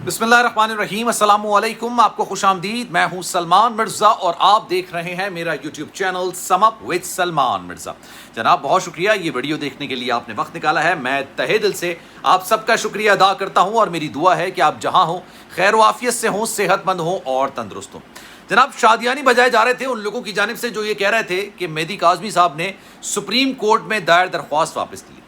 बिस्मिल्लाहिर्रहमानिर्रहीम, अस्सलाम वालेकुम। आपको खुश आमदीद। मैं हूं सलमान मिर्ज़ा और आप देख रहे हैं मेरा YouTube channel sum up with Salman Mirza. जनाब बहुत शुक्रिया, ये वीडियो देखने के लिए आपने वक्त निकाला है। मैं तहे दिल से आप सबका शुक्रिया अदा करता हूं और मेरी दुआ है कि आप जहां हों खैर वाफियत से हों, सेहतमंद हों और तंदुरुस्त हों। जनाब शादियानी बजाए जा रहे थे उन लोगों की जानिब से जो ये कह रहे थे कि मेहदी काज़मी साहब ने सुप्रीम कोर्ट में दायर दरख्वास्त वापस ली।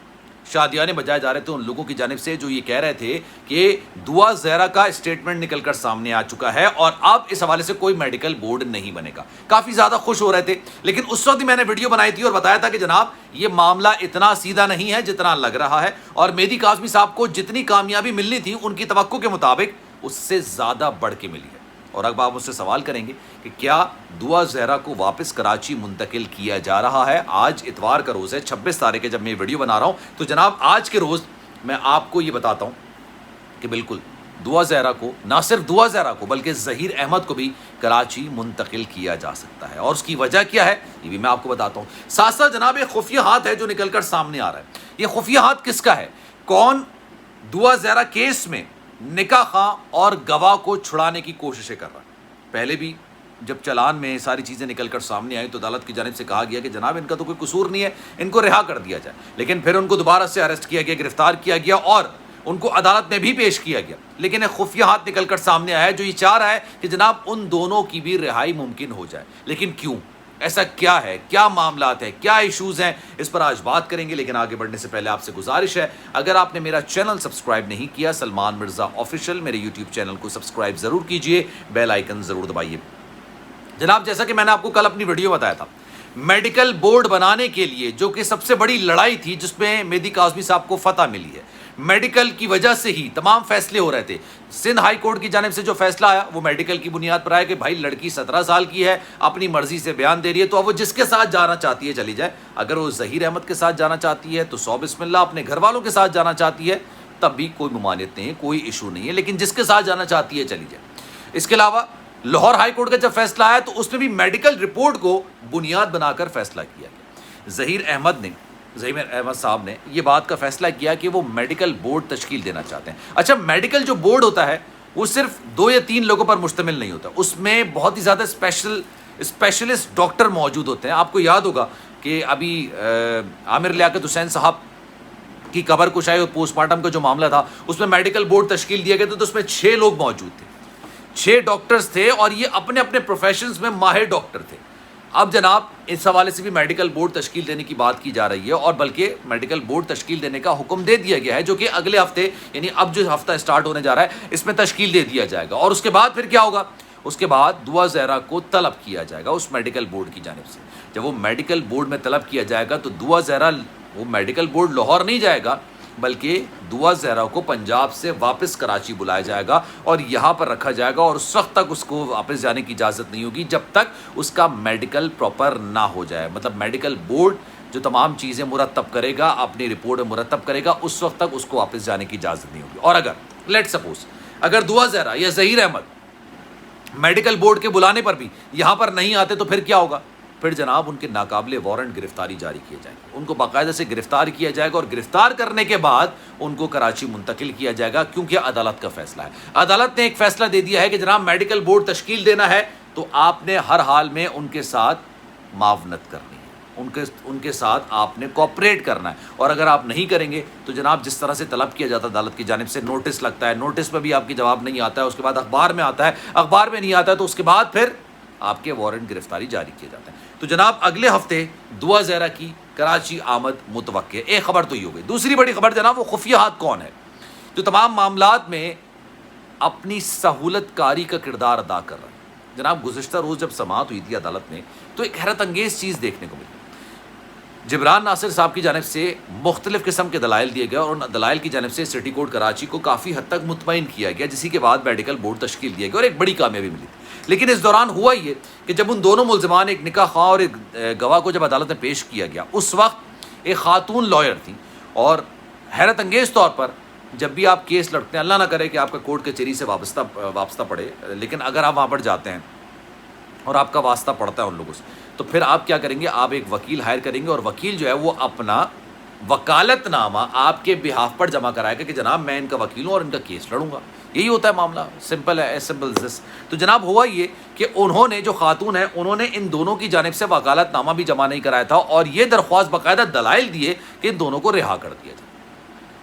शादियाने बजाए जा रहे थे उन लोगों की जानिब से जो ये कह रहे थे कि दुआ ज़हरा का स्टेटमेंट निकलकर सामने आ चुका है और अब इस हवाले से कोई मेडिकल बोर्ड नहीं बनेगा। काफ़ी ज़्यादा खुश हो रहे थे, लेकिन उस वक्त मैंने वीडियो बनाई थी और बताया था कि जनाब ये मामला इतना सीधा नहीं है जितना लग रहा है और मेहदी काज़मी साहब को जितनी कामयाबी मिलनी थी उनकी तवक्को के मुताबिक उससे ज़्यादा बढ़ के मिली है। और अब आप मुझसे सवाल करेंगे कि क्या दुआ ज़हरा को वापस कराची मुंतकिल किया जा रहा है। आज इतवार का रोज़ है, 26 तारीख है जब मैं वीडियो बना रहा हूँ, तो जनाब आज के रोज़ मैं आपको ये बताता हूँ कि बिल्कुल दुआ ज़हरा को, ना सिर्फ दुआ ज़हरा को बल्कि ज़हीर अहमद को भी कराची मुंतकिल किया जा सकता है। और उसकी वजह क्या है ये भी मैं आपको बताता हूँ। साथ साथ जनाब एक खुफिया हाथ है जो निकल कर सामने आ रहा है। ये खुफिया हाथ किसका है? कौन दुआ ज़हरा केस में निकाह खां और गवाह को छुड़ाने की कोशिशें कर रहा है। पहले भी जब चलान में सारी चीज़ें निकल कर सामने आई तो अदालत की जानिब से कहा गया कि जनाब इनका तो कोई कसूर नहीं है, इनको रिहा कर दिया जाए, लेकिन फिर उनको दोबारा से अरेस्ट किया गया, गिरफ्तार किया गया और उनको अदालत में भी पेश किया गया। लेकिन एक खुफिया हाथ निकल कर सामने आया है जो ये चाह रहा है कि जनाब उन दोनों की भी रिहाई मुमकिन हो जाए। लेकिन क्यों, ऐसा क्या है, क्या मामलात है, क्या इश्यूज़ हैं, इस पर आज बात करेंगे। लेकिन आगे बढ़ने से पहले आपसे गुजारिश है, अगर आपने मेरा चैनल सब्सक्राइब नहीं किया सलमान मिर्ज़ा ऑफिशियल, मेरे यूट्यूब चैनल को सब्सक्राइब ज़रूर कीजिए, बेल आइकन ज़रूर दबाइए। जनाब जैसा कि मैंने आपको कल अपनी वीडियो बताया था, मेडिकल बोर्ड बनाने के लिए जो कि सबसे बड़ी लड़ाई थी जिसमें मेहदी काज़मी साहब को फतह मिली है, मेडिकल की वजह से ही तमाम फैसले हो रहे थे। सिंध हाई कोर्ट की जानिब से जो फैसला आया वो मेडिकल की बुनियाद पर आया कि भाई लड़की 17 साल की है, अपनी मर्जी से बयान दे रही है, तो अब वो जिसके साथ जाना चाहती है चली जाए। अगर वो ज़हीर अहमद के साथ जाना चाहती है तो सौ बिस्मिल्लाह, अपने घर वालों के साथ जाना चाहती है तब भी कोई ममानियत नहीं है, कोई इशू नहीं है, लेकिन जिसके साथ जाना चाहती है चली जाए। इसके अलावा लाहौर हाई कोर्ट का जब फैसला आया तो उसमें भी मेडिकल रिपोर्ट को बुनियाद बनाकर फैसला किया गया। ज़हीर अहमद साहब ने ये बात का फैसला किया कि वो मेडिकल बोर्ड तश्कील देना चाहते हैं। अच्छा, मेडिकल जो बोर्ड होता है वो सिर्फ 2 या 3 लोगों पर मुश्तमिल नहीं होता, उसमें बहुत ही ज़्यादा स्पेशलिस्ट डॉक्टर मौजूद होते हैं। आपको याद होगा कि अभी आमिर लियाकत हुसैन साहब की कब्र कुशाई और पोस्टमार्टम का जो मामला था उसमें मेडिकल बोर्ड तश्कील दिया गया था, तो उसमें 6 लोग मौजूद थे, 6 डॉक्टर्स थे और ये अपने अपने प्रोफेशंस में माहिर डॉक्टर थे। अब जनाब इस हवाले से भी मेडिकल बोर्ड तश्कील देने की बात की जा रही है और बल्कि मेडिकल बोर्ड तश्कील देने का हुक्म दे दिया गया है जो कि अगले हफ्ते, यानी अब जो हफ्ता स्टार्ट होने जा रहा है इसमें तश्कील दे दिया जाएगा। और उसके बाद फिर क्या होगा, उसके बाद दुआ ज़हरा को तलब किया जाएगा उस मेडिकल बोर्ड की जानिब से। जब वो मेडिकल बोर्ड में तलब किया जाएगा तो दुआ ज़हरा, वो मेडिकल बोर्ड लाहौर नहीं जाएगा बल्कि दुआ ज़हरा को पंजाब से वापस कराची बुलाया जाएगा और यहाँ पर रखा जाएगा और उस वक्त तक उसको वापस जाने की इजाज़त नहीं होगी जब तक उसका मेडिकल प्रॉपर ना हो जाए। मतलब मेडिकल बोर्ड जो तमाम चीज़ें मुरतब करेगा, अपनी रिपोर्ट मुरतब करेगा, उस वक्त तक उसको वापस जाने की इजाज़त नहीं होगी। और अगर लेट सपोज अगर दुआ ज़हरा या ज़हीर अहमद मेडिकल बोर्ड के बुलाने पर भी यहाँ पर नहीं आते तो फिर क्या होगा? फिर जनाब उनके नाकाबिले वारंट गिरफ्तारी जारी किए जाएंगे, उनको बाकायदा से गिरफ्तार किया जाएगा और गिरफ्तार करने के बाद उनको कराची मुंतकिल किया जाएगा, क्योंकि अदालत का फैसला है। अदालत ने एक फैसला दे दिया है कि जनाब मेडिकल बोर्ड तश्कील देना है तो आपने हर हाल में उनके साथ मावनत करनी है, उनके साथ आपने कोऑपरेट करना है। और अगर आप नहीं करेंगे तो जनाब जिस तरह से तलब किया जाता है अदालत की जानिब से, नोटिस लगता है, नोटिस पर भी आपकी जवाब नहीं आता है, उसके बाद अखबार में आता है, अखबार में नहीं आता है तो उसके बाद फिर आपके वारंट गिरफ्तारी जारी किए जाते हैं। तो जनाब अगले हफ्ते दुआ ज़हरा की कराची आमद मुतवक्के। एक खबर तो ये हो गई। दूसरी बड़ी खबर जनाब वो खुफिया हाथ कौन है जो तमाम मामलात में अपनी सहूलत कारी का किरदार अदा कर रहा है। जनाब गुज़िश्ता रोज़ जब समाअत हुई थी अदालत में तो एक हैरत अंगेज़ चीज़ देखने को मिली। जिब्रान नासिर साहब की जानिब से मुख्तलिफ़ किस्म के दलाइल दिए गए और उन दलाइल की जानिब से सिटी कोर्ट कराची को काफ़ी हद तक मुतमईन किया गया, जिसी के बाद मेडिकल बोर्ड तश्कील दिया गया और एक बड़ी कामयाबी मिली थी। लेकिन इस दौरान हुआ ये कि जब उन दोनों मुल्ज़िमान, एक निकाह खां और एक गवाह को जब अदालत में पेश किया गया, उस वक्त एक खातून लॉयर थी और हैरत अंगेज़ तौर पर जब भी आप केस लड़ते हैं, अल्लाह ना करे कि आपका कोर्ट कचहरी से वाबस्ता पड़े, लेकिन अगर आप वहाँ पर जाते हैं और आपका वास्ता पड़ता है उन लोगों से, तो फिर आप क्या करेंगे, आप एक वकील हायर करेंगे और वकील जो है वो अपना वकालत नामा आपके बिहाफ पर जमा कराएगा कि जनाब मैं इनका वकील हूँ और इनका केस लड़ूंगा। यही होता है मामला, सिंपल है, सिंपल दिस। तो जनाब हुआ ये कि उन्होंने, जो खातून है, उन्होंने इन दोनों की जानिब से वकालत नामा भी जमा नहीं कराया था और ये दरख्वास्त बाकायदा दलाइल दिए कि इन दोनों को रिहा कर दिया जाए।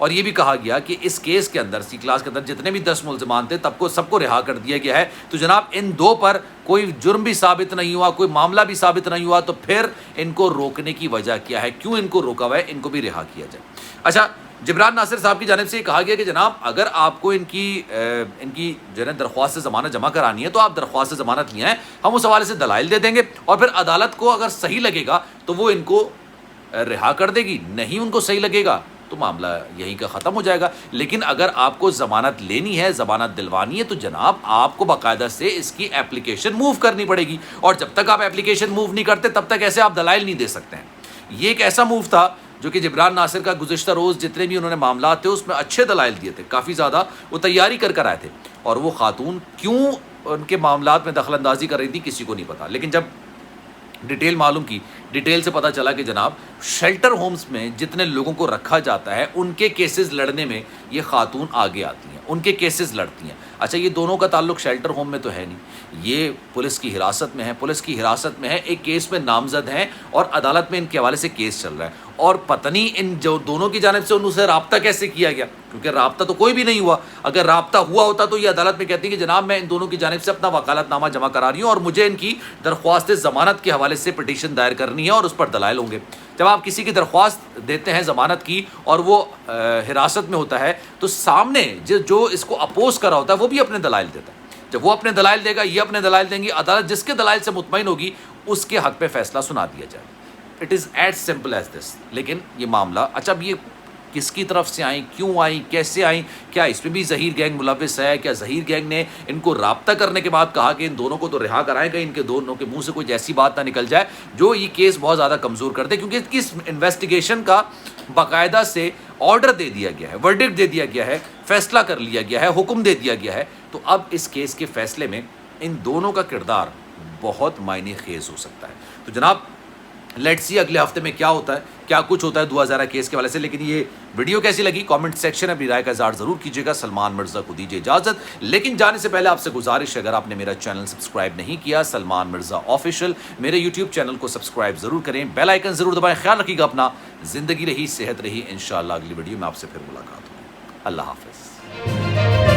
और ये भी कहा गया कि इस केस के अंदर, सी क्लास के अंदर जितने भी 10 मुल्ज़िमान थे तब को सबको रिहा कर दिया गया है। तो जनाब इन दो पर कोई जुर्म भी साबित नहीं हुआ, कोई मामला भी साबित नहीं हुआ, तो फिर इनको रोकने की वजह क्या है, क्यों इनको रोका हुआ है, इनको भी रिहा किया जाए। अच्छा, जिब्रान नासिर साहब की जानिब से ये कहा गया कि जनाब अगर आपको इनकी जो है दरख्वास्त से ज़मानत जमा करानी है तो आप दरख्वास्त से ज़मानत नहीं है, हम उस हवाले से दलाइल दे देंगे और फिर अदालत को अगर सही लगेगा तो वो इनको रिहा कर देगी, नहीं उनको सही लगेगा तो मामला यहीं का ख़त्म हो जाएगा। लेकिन अगर आपको ज़मानत लेनी है, ज़मानत दिलवानी है, तो जनाब आपको बाकायदा से इसकी एप्लीकेशन मूव करनी पड़ेगी और जब तक आप एप्लीकेशन मूव नहीं करते तब तक ऐसे आप दलाइल नहीं दे सकते हैं। ये एक ऐसा मूव था जो कि जिब्रान नासिर का गुज़िश्ता रोज़ जितने भी उन्होंने मामला थे उसमें अच्छे दलाइल दिए थे, काफ़ी ज़्यादा वो तैयारी कर आए थे और वो खातून क्यों उनके मामलात में दखल अंदाजी कर रही थी किसी को नहीं पता। लेकिन जब डिटेल मालूम की, डिटेल से पता चला कि जनाब शेल्टर होम्स में जितने लोगों को रखा जाता है उनके केसेस लड़ने में ये खातून आगे आती हैं, उनके केसेस लड़ती हैं। अच्छा, ये दोनों का ताल्लुक शेल्टर होम में तो है नहीं, ये पुलिस की हिरासत में है, पुलिस की हिरासत में है, एक केस में नामजद हैं और अदालत में इनके हवाले से केस चल रहा है और पता नहीं इन जो दोनों की जानिब से उनसे राब्ता कैसे किया गया, क्योंकि राब्ता तो कोई भी नहीं हुआ। अगर राब्ता हुआ होता तो ये अदालत में कहती कि जनाब मैं इन दोनों की जानिब से अपना वकालतनामा जमा करा रही हूँ और मुझे इनकी दरख्वास्त ज़मानत के हवाले से पिटीशन दायर करनी है और उस पर दलाइल होंगे। जब आप किसी की दरख्वास्त देते हैं ज़मानत की और वो हिरासत में होता है तो सामने जो इसको अपोज कर रहा होता है वो भी अपने दलाइल देता है। जब वो अपने दलाइल देगा, ये अपने दलाइल देंगी, अदालत जिसके दलाइल से मुतमईन होगी उसके हक़ पे फैसला सुना दिया जाए। It is as simple as this. लेकिन ये मामला, अच्छा अब ये किसकी तरफ से आई, क्यों आई, कैसे आई, क्या इसमें भी ज़हीर गैंग मुलव्विस है, क्या ज़हीर गैंग ने इनको राब्ता करने के बाद कहा कि इन दोनों को तो रिहा कराएगा, इनके दोनों के मुंह से कोई ऐसी बात ना निकल जाए जो ये केस बहुत ज़्यादा कमज़ोर कर दे, क्योंकि इसकी इन्वेस्टिगेशन का बाकायदा से ऑर्डर दे दिया गया है, वर्डिक्ट दे दिया गया है, फैसला कर लिया गया है, हुक्म दे दिया गया है। तो अब इस केस के फैसले में इन दोनों का किरदार बहुत मायने खेज हो सकता है। तो जनाब लेट्स सी अगले हफ्ते में क्या होता है, क्या कुछ होता है 2000 केस के वाले से। लेकिन ये वीडियो कैसी लगी कमेंट सेक्शन में अपनी राय का इज़हार ज़रूर कीजिएगा। सलमान मिर्ज़ा को दीजिए इजाज़त, लेकिन जाने से पहले आपसे गुजारिश है, अगर आपने मेरा चैनल सब्सक्राइब नहीं किया सलमान मिर्ज़ा ऑफिशियल, मेरे यूट्यूब चैनल को सब्सक्राइब ज़रूर करें, बेल आइकन ज़रूर दबाएं। ख्याल रखिएगा अपना, ज़िंदगी रही, सेहत रही। इंशाअल्लाह अगली वीडियो में आपसे फिर मुलाकात होगी। अल्लाह हाफ़िज़।